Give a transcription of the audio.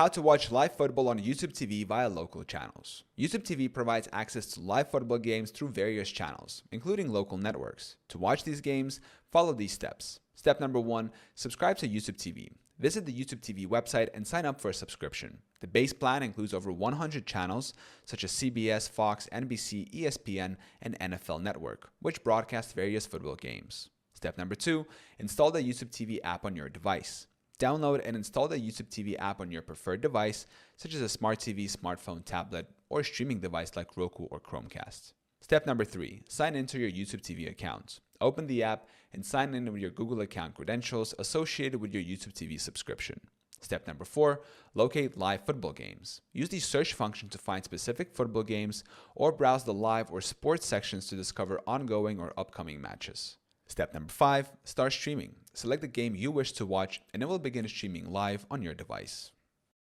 How to watch live football on YouTube TV via local channels. YouTube TV provides access to live football games through various channels, including local networks. To watch these games, follow these steps. Step number 1, subscribe to YouTube TV. Visit the YouTube TV website and sign up for a subscription. The base plan includes over 100 channels, such as CBS, Fox, NBC, ESPN, and NFL Network, which broadcast various football games. Step number 2, install the YouTube TV app on your device. Download and install the YouTube TV app on your preferred device, such as a smart TV, smartphone, tablet, or streaming device like Roku or Chromecast. Step number 3, sign into your YouTube TV account. Open the app and sign in with your Google account credentials associated with your YouTube TV subscription. Step number 4, locate live football games. Use the search function to find specific football games or browse the live or sports sections to discover ongoing or upcoming matches. Step number 5, start streaming. Select the game you wish to watch and it will begin streaming live on your device.